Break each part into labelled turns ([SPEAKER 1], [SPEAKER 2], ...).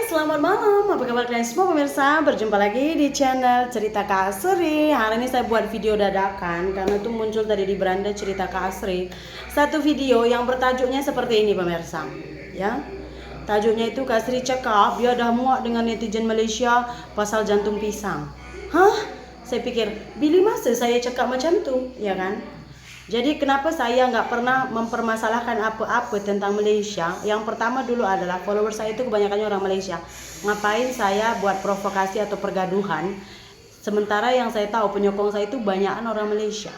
[SPEAKER 1] Selamat malam, apa kabar kalian semua pemirsa? Berjumpa lagi di channel Cerita Kak Asri. Hari ini saya buat video dadakan karena itu muncul tadi di beranda Cerita Kak Asri satu video yang bertajuknya seperti ini pemirsa. Ya, tajuknya itu Kak Asri cakap dia dah muak dengan netizen Malaysia pasal jantung pisang. Hah? Saya pikir, bila masa saya cakap macam tu, ya kan? Jadi kenapa saya nggak pernah mempermasalahkan apa-apa tentang Malaysia? Yang pertama dulu adalah follower saya itu kebanyakannya orang Malaysia. Ngapain saya buat provokasi atau pergaduhan? Sementara yang saya tahu penyokong saya itu banyakan orang Malaysia.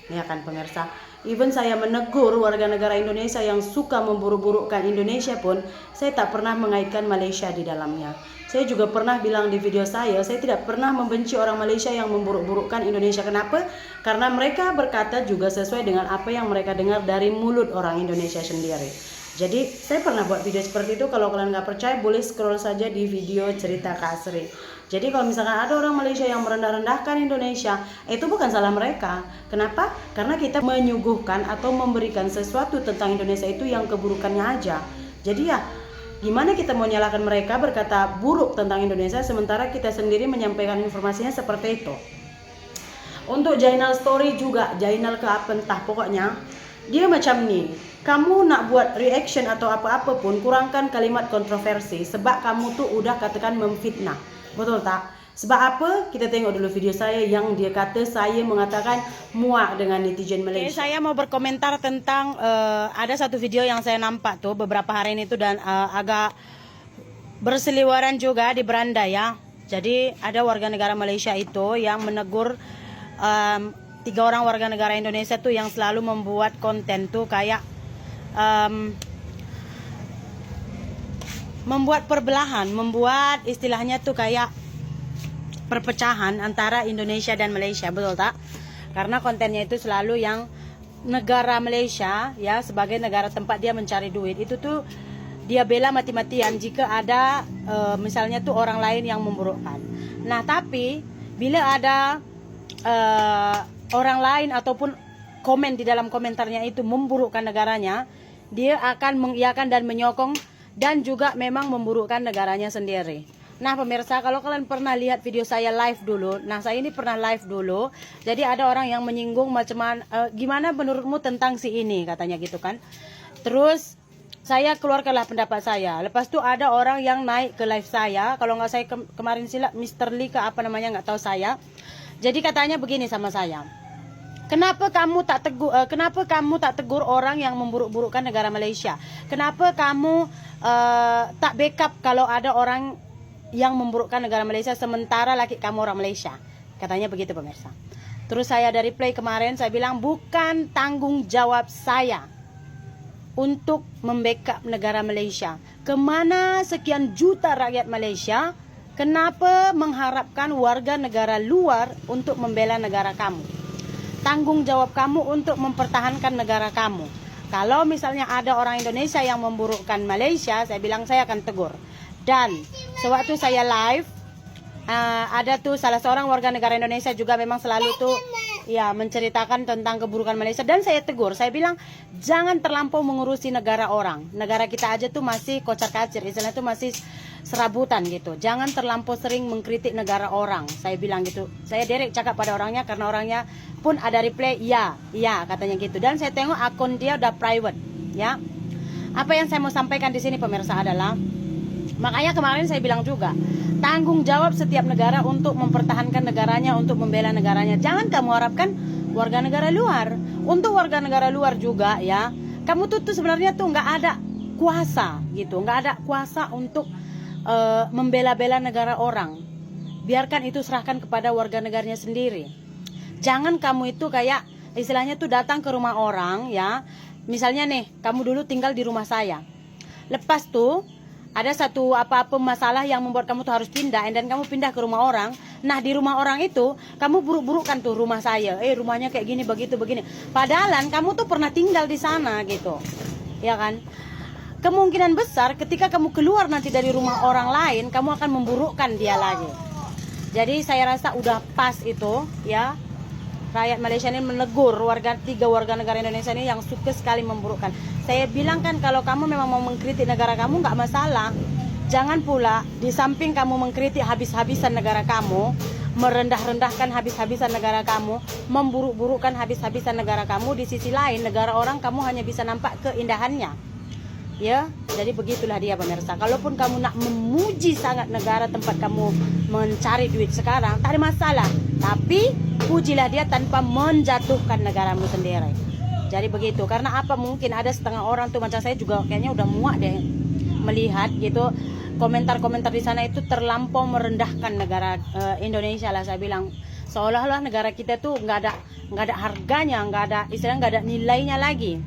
[SPEAKER 1] Ya kan pemirsa? Even saya menegur warga negara Indonesia yang suka memburuk-burukkan Indonesia pun, saya tak pernah mengaitkan Malaysia di dalamnya. Saya juga pernah bilang di video saya tidak pernah membenci orang Malaysia yang memburuk-burukkan Indonesia. Kenapa? Karena mereka berkata juga sesuai dengan apa yang mereka dengar dari mulut orang Indonesia sendiri. Jadi saya pernah buat video seperti itu. Kalau kalian nggak percaya boleh scroll saja di video Cerita Kak Asri. Jadi kalau misalkan ada orang Malaysia yang merendah-rendahkan Indonesia, itu bukan salah mereka. Kenapa? Karena kita menyuguhkan atau memberikan sesuatu tentang Indonesia itu yang keburukannya aja. Jadi ya, gimana kita mau nyalakan mereka berkata buruk tentang Indonesia sementara kita sendiri menyampaikan informasinya seperti itu. Untuk Jainal Story juga, Jainal ke apa entah pokoknya, dia macam nih. Kamu nak buat reaction atau apa-apa pun kurangkan kalimat kontroversi sebab kamu tuh udah katakan memfitnah. Betul tak? Sebab apa? Kita tengok dulu video saya yang dia kata saya mengatakan muak dengan netizen Malaysia. Okay, saya mau berkomentar tentang ada satu video yang saya nampak tuh beberapa hari ini tuh dan agak berseliweran juga di beranda ya. Jadi ada warga negara Malaysia itu yang menegur 3 orang warga negara Indonesia tuh yang selalu membuat konten tuh kayak membuat perbelahan, membuat istilahnya tuh kayak perpecahan antara Indonesia dan Malaysia, betul tak? Karena kontennya itu selalu yang negara Malaysia ya sebagai negara tempat dia mencari duit itu tuh dia bela mati-matian jika ada misalnya tuh orang lain yang memburukkan. Nah tapi bila ada orang lain ataupun komen di dalam komentarnya itu memburukkan negaranya, dia akan mengiyakan dan menyokong dan juga memang memburukkan negaranya sendiri. Nah pemirsa, kalau kalian pernah lihat video saya live dulu, nah saya ini pernah live dulu, jadi ada orang yang menyinggung macam gimana menurutmu tentang si ini, katanya gitu kan. Terus saya keluarkanlah pendapat saya. Lepas itu ada orang yang naik ke live saya, kalau nggak saya kemarin silap Mr. Lee ke apa namanya nggak tahu saya. Jadi katanya begini sama saya. Kenapa kamu tak tegur orang yang memburuk-burukkan negara Malaysia? Kenapa kamu tak backup kalau ada orang yang memburukkan negara Malaysia sementara laki kamu orang Malaysia? Katanya begitu pemirsa. Terus saya dari play kemarin saya bilang bukan tanggung jawab saya untuk membackup negara Malaysia. Kemana sekian juta rakyat Malaysia? Kenapa mengharapkan warga negara luar untuk membela negara kamu? Tanggung jawab kamu untuk mempertahankan negara kamu. Kalau misalnya ada orang Indonesia yang memburukkan Malaysia, saya bilang saya akan tegur. Dan sewaktu saya live, ada tuh salah seorang warga negara Indonesia juga memang selalu tuh ya menceritakan tentang keburukan Malaysia dan saya tegur. Saya bilang jangan terlampau mengurusi negara orang. Negara kita aja tuh masih kocar-kacir, istilahnya tuh masih serabutan gitu. Jangan terlampau sering mengkritik negara orang. Saya bilang gitu. Saya direct cakap pada orangnya karena orangnya pun ada reply ya katanya gitu. Dan saya tengok akun dia udah private, ya. Apa yang saya mau sampaikan di sini pemirsa adalah makanya kemarin saya bilang juga tanggung jawab setiap negara untuk mempertahankan negaranya, untuk membela negaranya. Jangan kamu harapkan warga negara luar. Untuk warga negara luar juga ya, kamu tuh sebenarnya tuh nggak ada kuasa gitu, nggak ada kuasa untuk membela-bela negara orang. Biarkan itu serahkan kepada warga negaranya sendiri. Jangan kamu itu kayak istilahnya tuh datang ke rumah orang ya. Misalnya nih, kamu dulu tinggal di rumah saya. Lepas tuh ada satu apa-apa masalah yang membuat kamu tuh harus pindah, dan kamu pindah ke rumah orang. Nah di rumah orang itu kamu buruk-burukkan tuh rumah saya. Rumahnya kayak gini, begitu, begini. Padahal kamu tuh pernah tinggal di sana gitu, ya kan? Kemungkinan besar ketika kamu keluar nanti dari rumah orang lain, kamu akan memburukkan dia lagi. Jadi saya rasa udah pas itu ya. Rakyat Malaysia ini menegur 3 warga negara Indonesia ini yang suka sekali memburukkan. Saya bilang kan kalau kamu memang mau mengkritik negara kamu nggak masalah. jangan pula di samping kamu mengkritik habis-habisan negara kamu, merendah-rendahkan habis-habisan negara kamu, memburuk-burukkan habis-habisan negara kamu, di sisi lain negara orang kamu hanya bisa nampak keindahannya. Ya, jadi begitulah dia pemirsa. Kalaupun kamu nak memuji sangat negara tempat kamu mencari duit sekarang, tak ada masalah. Tapi pujilah dia tanpa menjatuhkan negaramu sendiri. Jadi begitu. Karena apa, mungkin ada setengah orang tuh macam saya juga kayaknya udah muak deh melihat gitu komentar-komentar di sana itu terlampau merendahkan negara Indonesia lah. Saya bilang seolah-olah negara kita tuh nggak ada harganya, nggak ada istilahnya, nggak ada nilainya lagi.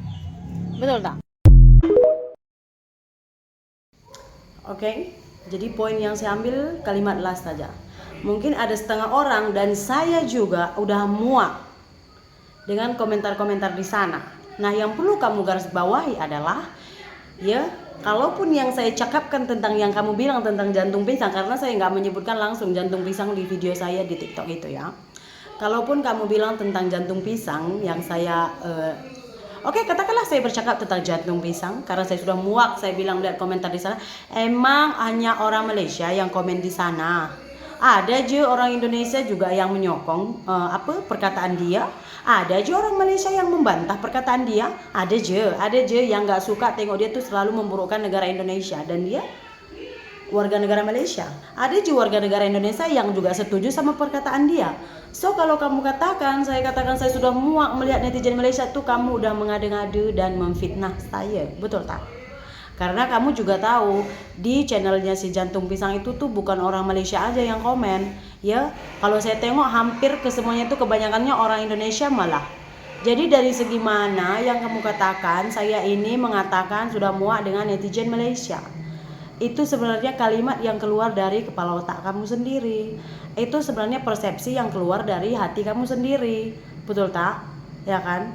[SPEAKER 1] Betul tak? Oke, jadi poin yang saya ambil kalimat last saja. Mungkin ada setengah orang dan saya juga udah muak dengan komentar-komentar di sana. Nah, yang perlu kamu garis bawahi adalah, ya, kalaupun yang saya cakapkan tentang yang kamu bilang tentang jantung pisang, karena saya nggak menyebutkan langsung jantung pisang di video saya di TikTok itu ya. Kalaupun kamu bilang tentang jantung pisang yang saya Oke, katakanlah saya bercakap tentang jantung pisang karena saya sudah muak. Saya bilang lihat komentar di sana, emang hanya orang Malaysia yang komen di sana. Ada aja orang Indonesia juga yang menyokong perkataan dia. Ada aja orang Malaysia yang membantah perkataan dia. Ada aja yang nggak suka tengok dia tuh selalu memburukkan negara Indonesia, dan dia warga negara Malaysia. Ada juga warga negara Indonesia yang juga setuju sama perkataan dia. So kalau kamu katakan, saya sudah muak melihat netizen Malaysia tuh kamu udah mengada-ngada dan memfitnah saya, betul tak? Karena kamu juga tahu di channelnya si Jantung Pisang itu tuh bukan orang Malaysia aja yang komen, ya. Kalau saya tengok hampir kesemuanya itu kebanyakannya orang Indonesia malah. Jadi dari segi mana yang kamu katakan saya ini mengatakan sudah muak dengan netizen Malaysia? Itu sebenarnya kalimat yang keluar dari kepala otak kamu sendiri. Itu sebenarnya persepsi yang keluar dari hati kamu sendiri. Betul tak? Ya kan?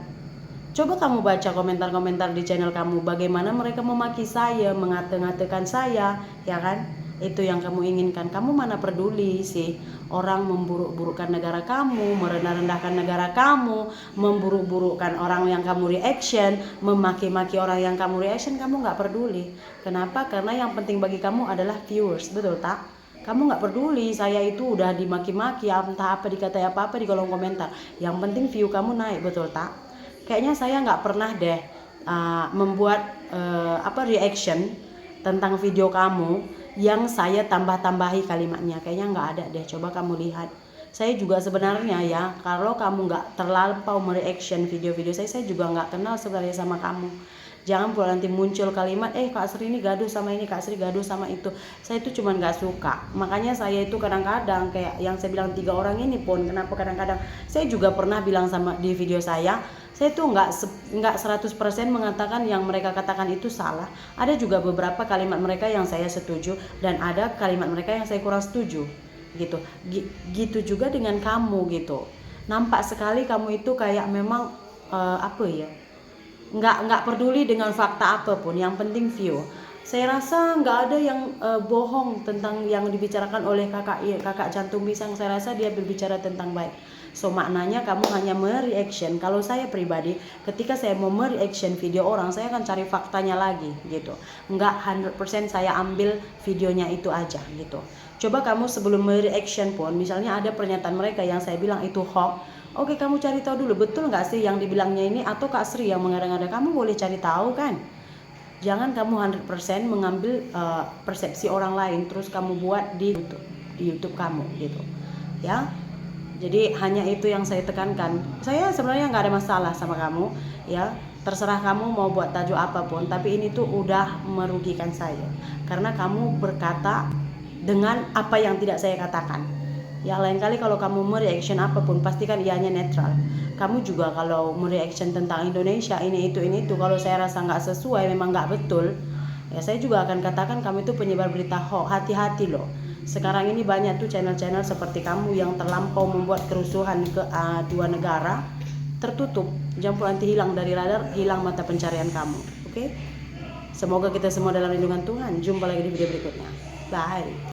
[SPEAKER 1] Coba kamu baca komentar-komentar di channel kamu, bagaimana mereka memaki saya, mengata-ngatakan saya, ya kan? Itu yang kamu inginkan. Kamu mana peduli sih orang memburuk-burukkan negara kamu, merendah-rendahkan negara kamu, memburuk-burukkan orang yang kamu reaction, memaki-maki orang yang kamu reaction, kamu nggak peduli. Kenapa? Karena yang penting bagi kamu adalah viewers, betul tak? Kamu nggak peduli saya itu udah dimaki-maki, entah apa dikatai apa-apa di kolom komentar. Yang penting view kamu naik, betul tak? Kayaknya saya nggak pernah deh membuat reaction tentang video kamu yang saya tambah-tambahi kalimatnya. Kayaknya nggak ada deh. Coba kamu lihat. Saya juga sebenarnya ya, kalau kamu nggak terlampau mereaction video-video saya juga nggak kenal sebenarnya sama kamu. Jangan pula nanti muncul kalimat, Kak Sri ini gaduh sama ini, Kak Sri gaduh sama itu. Saya itu cuma nggak suka. Makanya saya itu kadang-kadang kayak yang saya bilang 3 orang ini pun, kenapa kadang-kadang saya juga pernah bilang sama di video saya tuh nggak 100% mengatakan yang mereka katakan itu salah. Ada juga beberapa kalimat mereka yang saya setuju dan ada kalimat mereka yang saya kurang setuju. Gitu juga dengan kamu gitu. Nampak sekali kamu itu kayak memang nggak peduli dengan fakta apapun, yang penting view. Saya rasa nggak ada yang bohong tentang yang dibicarakan oleh kakak Jantung Pisang. Saya rasa dia berbicara tentang baik. So maknanya kamu hanya mereaction. Kalau saya pribadi, ketika saya mau mereaction video orang, saya akan cari faktanya lagi gitu. Nggak 100% saya ambil videonya itu aja gitu. Coba kamu sebelum mereaction pun, misalnya ada pernyataan mereka yang saya bilang itu hoax, oke, kamu cari tahu dulu betul nggak sih yang dibilangnya ini, atau Kak Sri yang mengada-ngada. Kamu boleh cari tahu kan. Jangan kamu 100% mengambil persepsi orang lain terus kamu buat di YouTube kamu gitu ya. Jadi hanya itu yang saya tekankan. Saya sebenarnya nggak ada masalah sama kamu ya, terserah kamu mau buat tajuk apapun, tapi ini tuh udah merugikan saya karena kamu berkata dengan apa yang tidak saya katakan. Ya, lain kali kalau kamu mereaction apapun pastikan ianya netral. Kamu juga kalau mereaction tentang Indonesia ini itu kalau saya rasa nggak sesuai, memang nggak betul, ya saya juga akan katakan kamu itu penyebar berita hoax. Hati-hati loh. Sekarang ini banyak tuh channel-channel seperti kamu yang terlampau membuat kerusuhan ke dua negara. Tertutup, jangan nanti hilang dari radar, hilang mata pencarian kamu. Oke? Semoga kita semua dalam lindungan Tuhan. Jumpa lagi di video berikutnya. Bye.